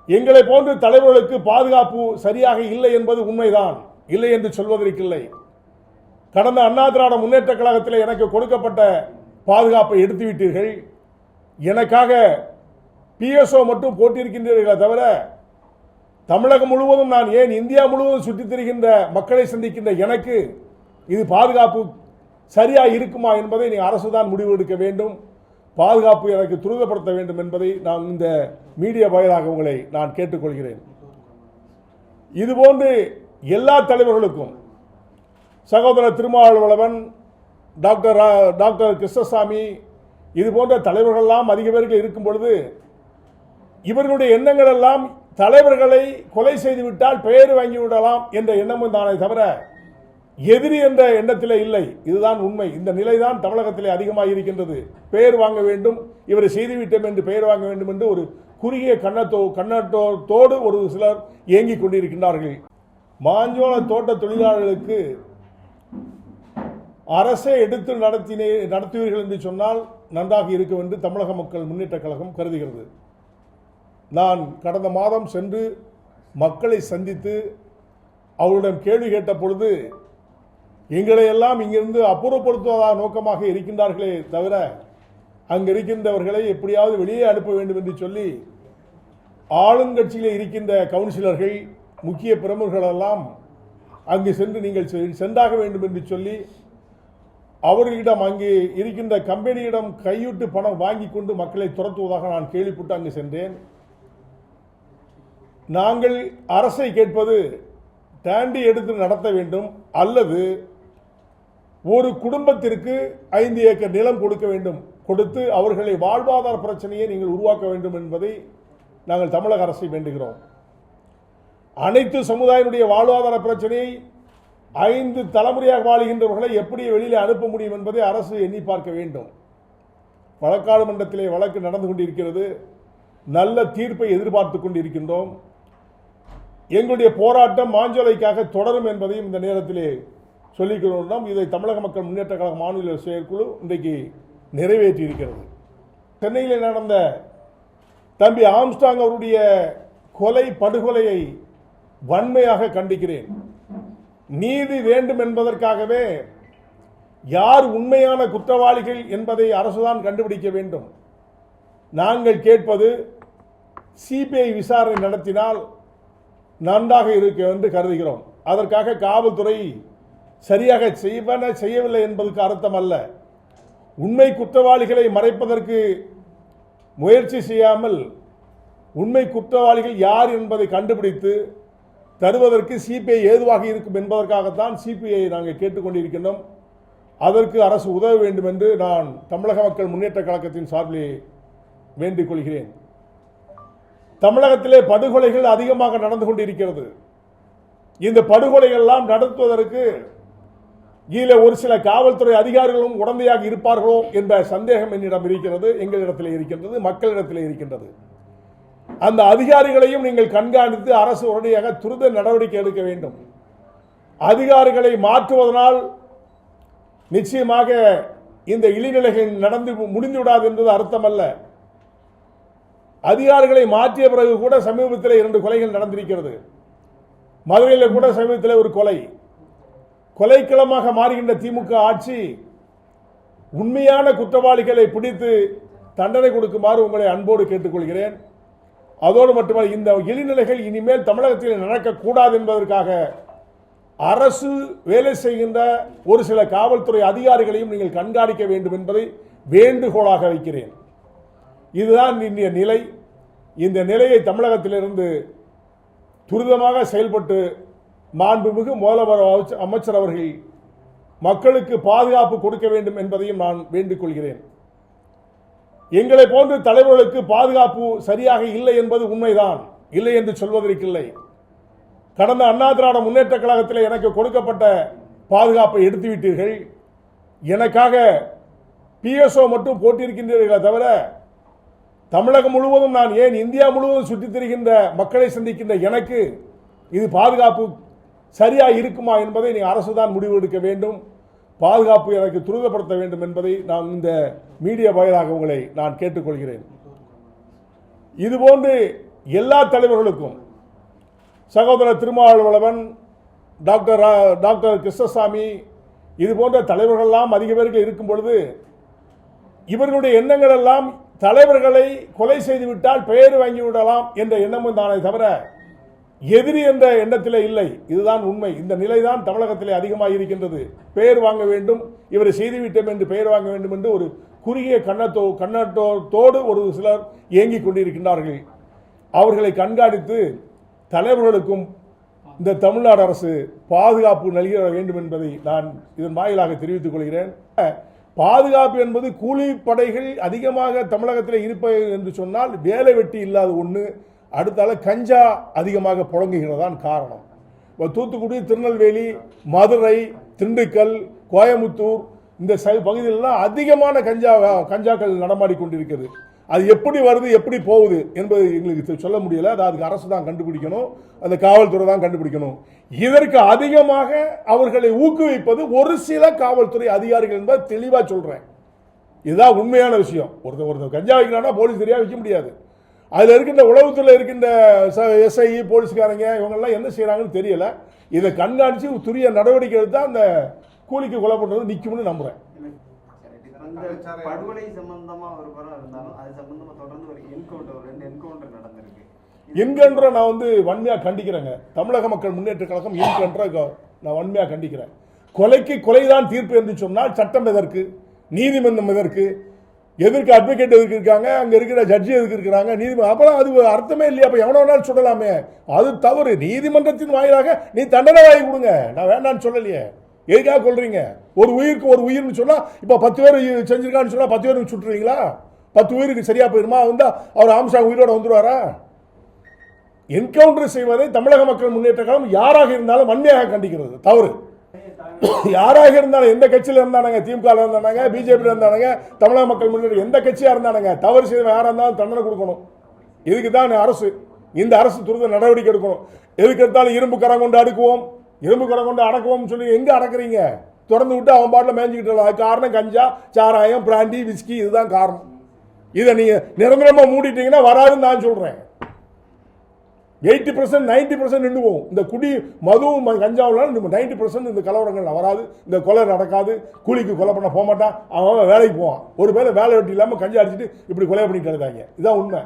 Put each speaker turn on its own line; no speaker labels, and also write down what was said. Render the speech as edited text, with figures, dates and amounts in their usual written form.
எங்களை போன்ற தலைவர்களுக்கு பாதுகாப்பு சரியாக இல்லை என்பது உண்மைதான், இல்லை என்று சொல்வதற்கில்லை. கடந்த அண்ணா திராவிட முன்னேற்ற கழகத்தில் எனக்கு கொடுக்கப்பட்ட பாதுகாப்பை எடுத்துவிட்டீர்கள். எனக்காக பிஎஸ்ஓ மட்டும் போட்டியிருக்கின்றீர்களே தவிர தமிழகம் முழுவதும், நான் ஏன் இந்தியா முழுவதும் சுற்றித் திரிகின்ற மக்களை சந்திக்கின்ற எனக்கு இது பாதுகாப்பு சரியா இருக்குமா என்பதை நீ அரசுதான் முடிவு எடுக்க வேண்டும். பாதுகாப்பு எனக்கு துரிதப்படுத்த வேண்டும் என்பதை நான் இந்த மீடியா வாயிலாக உங்களை நான் கேட்டுக்கொள்கிறேன். இதுபோன்று எல்லா தலைவர்களுக்கும், சகோதரர் திருமாவளவன், டாக்டர் கிருஷ்ணசாமி, இது போன்ற தலைவர்கள்லாம் அதிக பேர்கள் இருக்கும் பொழுது இவர்களுடைய எண்ணங்கள் எல்லாம் தலைவர்களை கொலை செய்துவிட்டால் பெயர் வாங்கிவிடலாம் என்ற எண்ணமும் தானே தவிர எதிரி என்ற எண்ணத்திலே இல்லை. இதுதான் உண்மை. இந்த நிலைதான் தமிழகத்திலே அதிகமாக இருக்கின்றது. பெயர் வாங்க வேண்டும், இவரை செய்துவிட்டோம் என்று பெயர் வாங்க வேண்டும் என்று ஒரு குறுகிய கண்ணத்தோடு ஒரு சிலர் இயங்கிக் கொண்டிருக்கின்றார்கள். மாஞ்சோள தோட்ட தொழிலாளர்களுக்கு அரசே எடுத்து நடத்துவீர்கள் என்று சொன்னால் நன்றாக இருக்கும் என்று தமிழக மக்கள் முன்னேற்ற கழகம் கருதுகிறது. நான் கடந்த மாதம் சென்று மக்களை சந்தித்து அவர்களிடம் கேள்வி கேட்ட பொழுது எங்களை எல்லாம் இங்கிருந்து அப்புறப்படுத்துவதாக நோக்கமாக இருக்கின்றார்களே தவிர அங்கு இருக்கின்றவர்களை எப்படியாவது வெளியே அனுப்ப வேண்டும் என்று சொல்லி ஆளுங்கட்சியில் இருக்கின்ற கவுன்சிலர்கள், முக்கிய பிரமுகர்களெல்லாம் அங்கு சென்று நீங்கள் சென்றாக வேண்டும் என்று சொல்லி அவர்களிடம் அங்கே இருக்கின்ற கம்பெனியிடம் கையூட்டு பணம் வாங்கி கொண்டு மக்களை துரத்துவதாக நான் கேள்விப்பட்டு அங்கு சென்றேன். நாங்கள் அரசை கேட்பது டாண்டி எடுத்து நடத்த வேண்டும், அல்லது ஒரு குடும்பத்திற்கு 5 ஏக்கர் நிலம் கொடுக்க வேண்டும், கொடுத்து அவர்களை வாழ்வாதார பிரச்சனையை நீங்கள் உருவாக்க வேண்டும் என்பதை நாங்கள் தமிழக அரசை வேண்டுகிறோம். அனைத்து சமுதாயினுடைய வாழ்வாதார பிரச்சனையை 5 தலைமுறையாக வாழுகின்றவர்களை எப்படி வெளியில் அனுப்ப முடியும் என்பதை அரசு எண்ணி பார்க்க வேண்டும். வழக்காடு மன்றத்திலே வழக்கு நடந்து கொண்டிருக்கிறது. நல்ல தீர்ப்பை எதிர்பார்த்து கொண்டிருக்கின்றோம். எங்களுடைய போராட்டம் மாஞ்சோலைக்காக தொடரும் என்பதையும் இந்த நேரத்திலே சொல்லிக்கொள்கிறோம். இதை தமிழக மக்கள் முன்னேற்ற கழக மாநில செயற்குழு இன்றைக்கு நிறைவேற்றி இருக்கிறது. சென்னையில் நடந்த தம்பி ஆம்ஸ்டாங் அவருடைய படுகொலையை வன்மையாக கண்டிக்கிறேன். நீதி வேண்டும் என்பதற்காகவே யார் உண்மையான குற்றவாளிகள் என்பதை அரசுதான் கண்டுபிடிக்க வேண்டும். நாங்கள் கேட்பது சிபிஐ விசாரணை நடத்தினால் நன்றாக இருக்கும் என்று கருதுகிறோம். அதற்காக காவல்துறை சரியாக செய்யவில்லை என்பதற்கு அர்த்தம் அல்ல. உண்மை குற்றவாளிகளை மறைப்பதற்கு முயற்சி செய்யாமல் உண்மை குற்றவாளிகள் யார் என்பதை கண்டுபிடித்து தருவதற்கு சிபிஐ ஏதுவாக இருக்கும் என்பதற்காகத்தான் சிபிஐ நாங்கள் கேட்டுக்கொண்டிருக்கின்றோம். அதற்கு அரசு உதவ வேண்டும் என்று நான் தமிழக மக்கள் முன்னேற்ற கழகத்தின் சார்பிலே வேண்டிக் கொள்கிறேன். தமிழகத்திலே படுகொலைகள் அதிகமாக நடந்து கொண்டிருக்கிறது. இந்த படுகொலைகள் எல்லாம் நடத்துவதற்கு இதில் ஒரு சில காவல்துறை அதிகாரிகளும் உடந்தையாக இருப்பார்களோ என்ற சந்தேகம் என்னிடம் இருக்கிறது, எங்களிடத்தில் இருக்கின்றது, மக்களிடத்தில் இருக்கின்றது. அந்த அதிகாரிகளையும் நீங்கள் கண்காணித்து அரசு உடனடியாக துரித நடவடிக்கை எடுக்க வேண்டும். அதிகாரிகளை மாற்றுவதனால் நிச்சயமாக இந்த இழிநிலைகள் முடிந்துவிடாது என்பது அர்த்தமல்ல. அதிகாரிகளை மாற்றிய பிறகு கூட சமீபத்தில் 2 கொலைகள் நடந்திருக்கிறது. மதுரையில் கூட சமீபத்தில் ஒரு கொலைக்களமாக மாறுகின்ற திமுக ஆட்சி உண்மையான குற்றவாளிகளை பிடித்து தண்டனை கொடுக்குமாறு உங்களை அன்போடு கேட்டுக்கொள்கிறேன். அதோடு மட்டுமல்ல, இந்த இழிநிலைகள் இனிமேல் தமிழகத்தில் நடக்கக்கூடாது என்பதற்காக அரசு வேலை செய்கின்ற ஒரு சில காவல்துறை அதிகாரிகளையும் நீங்கள் கண்காணிக்க வேண்டும் என்பதை வேண்டுகோளாக வைக்கிறேன். இதுதான் இந்திய நிலை. இந்த நிலையை தமிழகத்திலிருந்து துரிதமாக செயல்பட்டு மாண்புமிகு முதல்வர் அமைச்சர் அவர்கள் மக்களுக்கு பாதுகாப்பு கொடுக்க வேண்டும் என்பதையும் நான் வேண்டிக் கொள்கிறேன். எங்களை போன்ற தலைவர்களுக்கு பாதுகாப்பு சரியாக இல்லை என்பது உண்மைதான், இல்லை என்று சொல்வதற்கில்லை. கடந்த அண்ணா திராவிட முன்னேற்ற கழகத்தில் எனக்கு கொடுக்கப்பட்ட பாதுகாப்பை எடுத்துவிட்டீர்கள். எனக்காக பிஎஸ்ஓ மட்டும் போட்டியிருக்கின்றீர்களே தவிர தமிழகம் முழுவதும், நான் ஏன் இந்தியா முழுவதும் சுற்றித் திரிகின்ற மக்களை சந்திக்கின்ற எனக்கு இது பாதுகாப்பு சரியா இருக்குமா என்பதை நீ அரசுதான் முடிவு எடுக்க வேண்டும். பாதுகாப்பு எனக்கு துரிதப்படுத்த வேண்டும் என்பதை நான் இந்த மீடியா வாயிலாக உங்களை நான் கேட்டுக்கொள்கிறேன். இதுபோன்று எல்லா தலைவர்களுக்கும் சகோதரர் திருமாவளவன், டாக்டர் கிருஷ்ணசாமி இது போன்ற தலைவர்கள்லாம் அதிக பேர்கள் இருக்கும் பொழுது இவர்களுடைய எண்ணங்கள் எல்லாம் தலைவர்களை கொலை செய்துவிட்டால் பெயர் வாங்கிவிடலாம் என்ற எண்ணமும் தானே தவிர எதிரி என்ற எண்ணத்திலே இல்லை. இதுதான் உண்மை. இந்த நிலைதான் தமிழகத்திலே அதிகமாக இருக்கின்றது. பெயர் வாங்க வேண்டும், இவரை செய்துவிட்டோம் என்று பெயர் வாங்க வேண்டும் என்று ஒரு குறுகிய கண்ணத்தோடு ஒரு சிலர் இயங்கிக் கொண்டிருக்கின்றார்கள். அவர்களை கண்காணித்து தலைவர்களுக்கும் இந்த தமிழ்நாடு அரசு பாதுகாப்பு நல்கிட வேண்டும் என்பதை நான் இதன் வாயிலாக தெரிவித்துக் கொள்கிறேன். பாதுகாப்பு என்பது கூலிப்படைகள் அதிகமாக தமிழகத்தில் இருப்பது என்று சொன்னால் வேலை வெட்டி இல்லாத ஒன்று. அடுத்தால கஞ்சா அதிகமாக புழங்குகிறதான் காரணம். தூத்துக்குடி, திருநெல்வேலி, மதுரை, திண்டுக்கல், கோயமுத்தூர் இந்த பகுதியிலெல்லாம் அதிகமான கஞ்சாக்கள் நடமாடி கொண்டிருக்கிறது. அது எப்படி வருது, எப்படி போகுது என்பது எங்களுக்கு சொல்ல முடியல. அதுக்கு அரசு தான் கண்டுபிடிக்கணும், அந்த காவல்துறை தான் கண்டுபிடிக்கணும். இதற்கு அதிகமாக அவர்களை ஊக்குவிப்பது ஒரு சில காவல்துறை அதிகாரிகள் என்பதை தெளிவாக சொல்றேன். இதுதான் உண்மையான விஷயம். ஒருத்தர் கஞ்சா வைக்கிறான்னா போலீஸ் தெரியா வைக்க முடியாது. அதில் இருக்கின்ற உளவுத்துறையில் இருக்கின்ற எஸ்ஐ, போலீஸ்காரங்க இவங்கெல்லாம் என்ன செய்யறாங்கன்னு தெரியல. இதை கண்காணிச்சு துரிய நடவடிக்கை எடுத்தால் அந்த கூலிக்கு கொலை பண்றது நிற்கும்னு நம்புறேன்.
படுகொலை சம்பந்தமா ஒரு படம் இருந்தாலும் அது சம்பந்தமா தொடர்ந்து ஒரு ரெண்டு என்கவுண்டர் நடந்திருக்கு.
என்கவுண்டரை நான் வன்மையா கண்டிக்கிறேங்க. தமிழக மக்கள் முன்னேற்ற கழகம் என்கவுண்டரை நான் வன்மையா கண்டிக்கிறேன். கொலைக்கு கொலைதான் தீர்ப்பு என்று சொன்னால் சட்டம் எதற்கு, நீதிமன்றம் எதற்கு, எதற்கு அட்வொகேட் எதுக்கு இருக்காங்க, அங்க இருக்கிற ஜட்ஜி எதுக்கு இருக்கிறாங்க, நீதிமன்றம். அப்பதான் அது அர்த்தமே இல்லையா? அப்ப எவனோ வேணாலும் சொல்லலாமே, அது தவறு. நீதிமன்றத்தின் வாயிலாக நீ தண்டனை வாங்கி கொடுங்க, நான் வேண்டான்னு சொல்லலையே. எதுக்காக கொள்றீங்க? ஒரு உயிருக்கு ஒரு உயிர்னு சொன்னா இப்ப 10 பேர் செஞ்சிருக்கான்னு சொன்னா 10 பேருக்கு சுட்டுறீங்களா? 10 உயிருக்கு சரியா போயிருமா? அவர் ஆம்சாங் உயிரோட வந்துருவாரா? என்கவுண்டர் செய்வதை தமிழக மக்கள் முன்னேற்ற கழகம் யாராக இருந்தாலும் வன்மையாக கண்டிக்கிறது. தவறு. யாராக இருந்தாலும், எந்த கட்சியில இருந்தானுங்க, திமுக இருந்தானுங்க, பிஜேபி இருந்தானுங்க, தமிழக மக்கள் முன்னேற்ற எந்த கட்சியா இருந்தானுங்க, தவறு செய்த யாரா இருந்தாலும் தண்டனை கொடுக்கணும். இதுக்கு தான் அரசு, இந்த அரசு துரித நடவடிக்கை எடுக்கணும். எதுக்கு எடுத்தாலும் இரும்பு கரம் கொண்டு அடுக்குவோம், இரும்பு கரம் கொண்டு அடக்குவோம் சொல்லி எங்க அடக்குறீங்க? திறந்து விட்டு அவன் பாட்டில் மேய்ஞ்சிக்கிட்டு. அது காரணம் கஞ்சா, சாராயம், பிராண்டி, விஸ்கி, இதுதான் காரணம். இதை நீங்க நிரந்தரமா மூடிட்டீங்கன்னா வராதுன்னு நான் சொல்றேன். 80% 90% நின்று போகும். இந்த குடி மதுவும் கஞ்சாவும் 90% இந்த கலவரங்கள் வராது, இந்த கொலை நடக்காது. கூலிக்கு கொலை பண்ண போக மாட்டான், அவன் வேலைக்கு போவான். ஒரு பேரை வேலை வெட்டி இல்லாமல் கஞ்சா அடிச்சுட்டு இப்படி கொலை பண்ணிட்டு இருக்காங்க. இதுதான் உண்மை.